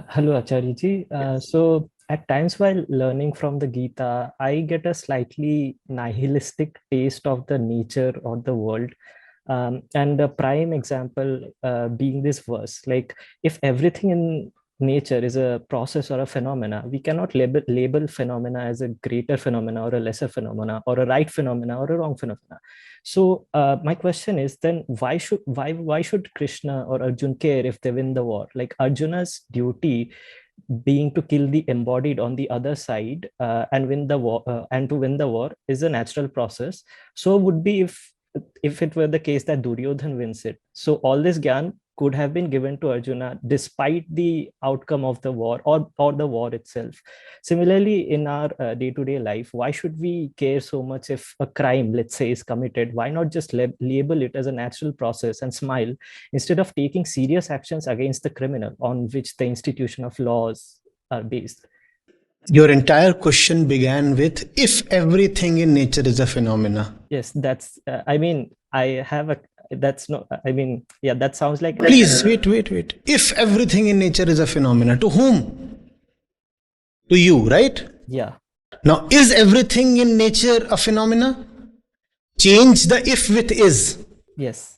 Hello, Acharya ji. So, at times while learning from the Gita, I get a slightly nihilistic taste of the nature or the world. And the prime example being this verse, like if everything in nature is a process or a phenomena, we cannot label phenomena as a greater phenomena or a lesser phenomena or a right phenomena or a wrong phenomena. So my question is then why should Krishna or Arjun care if they win the war? Like Arjuna's duty being to kill the embodied on the other side and win the war and to win the war is a natural process. So would be if it were the case that Duryodhan wins it. So all this gyan could have been given to Arjuna despite the outcome of the war or the war itself. Similarly, in our day-to-day life, why should we care so much if a crime, let's say, is committed? Why not just label it as a natural process and smile instead of taking serious actions against the criminal on which the institution of laws are based? Your entire question began with if everything in nature is a phenomena. Yes, that's, I mean, I have a, that's no, I mean, yeah, that sounds like. Please, wait. If everything in nature is a phenomena, to whom? To you, right? Yeah. Now, is everything in nature a phenomena? Change the if with is. Yes.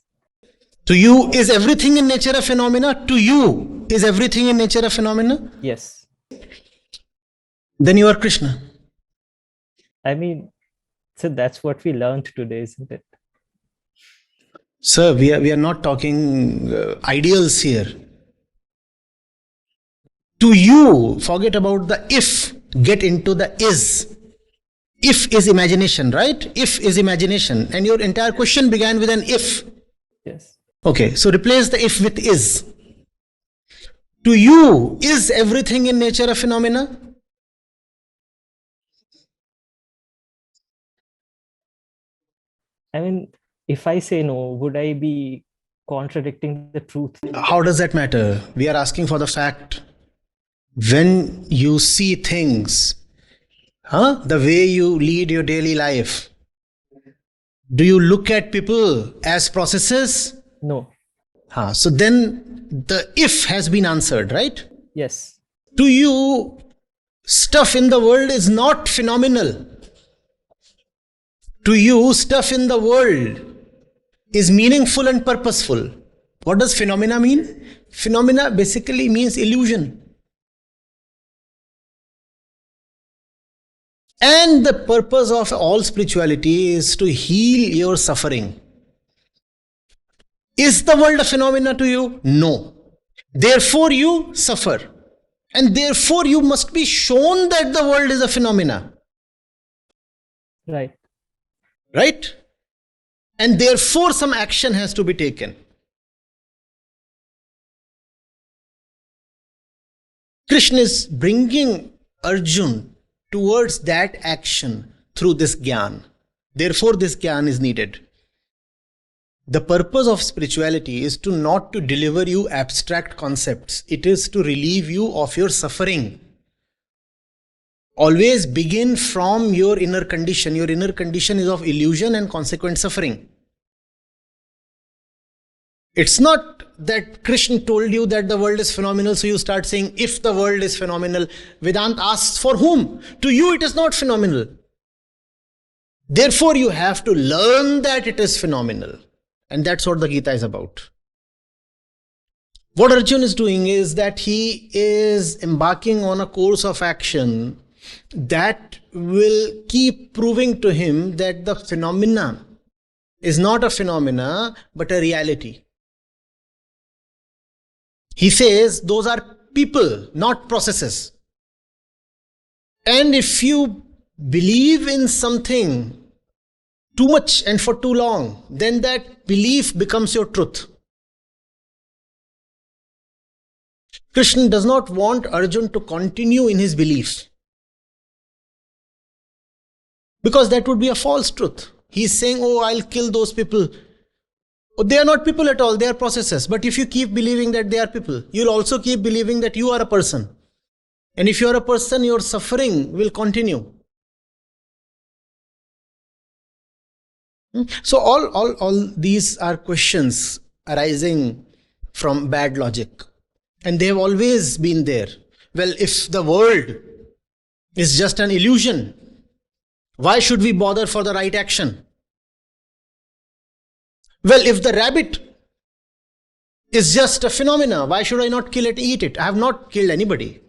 To you, is everything in nature a phenomena? To you, is everything in nature a phenomena? Yes. Then you are Krishna. I mean, so that's what we learned today, isn't it? Sir, we are not talking ideals here. To you, forget about the if, get into the is. If is imagination, right? If is imagination. And your entire question began with an if. Yes. Okay, so replace the if with is. To you, is everything in nature a phenomena? I mean, if I say no, would I be contradicting the truth? How does that matter? We are asking for the fact. When you see things, the way you lead your daily life, do you look at people as processes? No. So then the if has been answered, right? Yes. To you, stuff in the world is not phenomenal. To you, stuff in the world is meaningful and purposeful. What does phenomena mean? Phenomena basically means illusion. And the purpose of all spirituality is to heal your suffering. Is the world a phenomena to you? No. Therefore you suffer. And therefore you must be shown that the world is a phenomena. Right. Right? And therefore some action has to be taken. Krishna is bringing Arjuna towards that action through this gyan. Therefore this gyan is needed. The purpose of spirituality is to not to deliver you abstract concepts. It is to relieve you of your suffering. Always begin from your inner condition. Your inner condition is of illusion and consequent suffering. It's not that Krishna told you that the world is phenomenal, so you start saying, if the world is phenomenal. Vedanta asks, for whom? To you it is not phenomenal. Therefore you have to learn that it is phenomenal. And that's what the Gita is about. What Arjuna is doing is that he is embarking on a course of action that will keep proving to him that the phenomena is not a phenomena, but a reality. He says those are people, not processes. And if you believe in something too much and for too long, then that belief becomes your truth. Krishna does not want Arjuna to continue in his belief, because that would be a false truth. He is saying, oh, I'll kill those people. Oh, they are not people at all, they are processes. But if you keep believing that they are people, you'll also keep believing that you are a person. And if you are a person, your suffering will continue. So all these are questions arising from bad logic. And they have always been there. Well, if the world is just an illusion, why should we bother for the right action? Well, if the rabbit is just a phenomena, why should I not kill it, eat it? I have not killed anybody.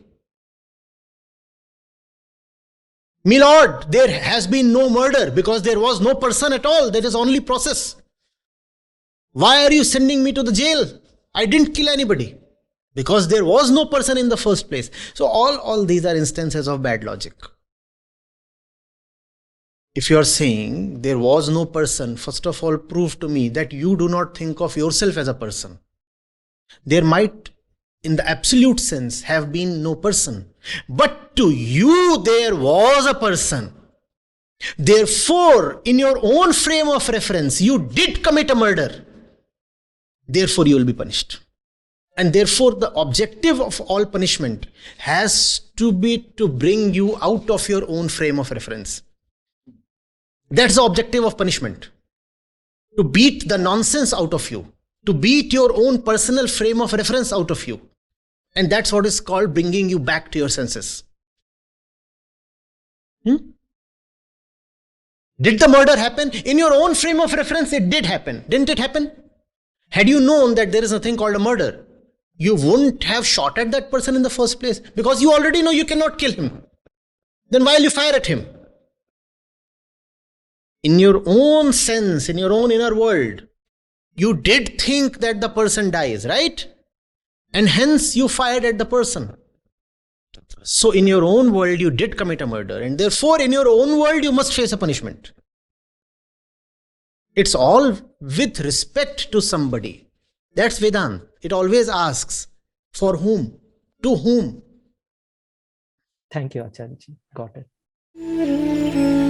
My lord, there has been no murder because there was no person at all. There is only process. Why are you sending me to the jail? I didn't kill anybody because there was no person in the first place. So all these are instances of bad logic. If you are saying there was no person, first of all, prove to me that you do not think of yourself as a person. There might, in the absolute sense, have been no person. But to you, there was a person. Therefore, in your own frame of reference, you did commit a murder. Therefore, you will be punished. And therefore, the objective of all punishment has to be to bring you out of your own frame of reference. That's the objective of punishment. To beat the nonsense out of you. To beat your own personal frame of reference out of you. And that's what is called bringing you back to your senses. Did the murder happen? In your own frame of reference, it did happen. Didn't it happen? Had you known that there is a thing called a murder, you wouldn't have shot at that person in the first place because you already know you cannot kill him. Then why will you fire at him? In your own sense, in your own inner world, you did think that the person dies, right? And hence you fired at the person. So in your own world, you did commit a murder, and therefore in your own world, you must face a punishment. It's all with respect to somebody. That's Vedanta. It always asks, for whom? To whom? Thank you, Acharya ji. Got it.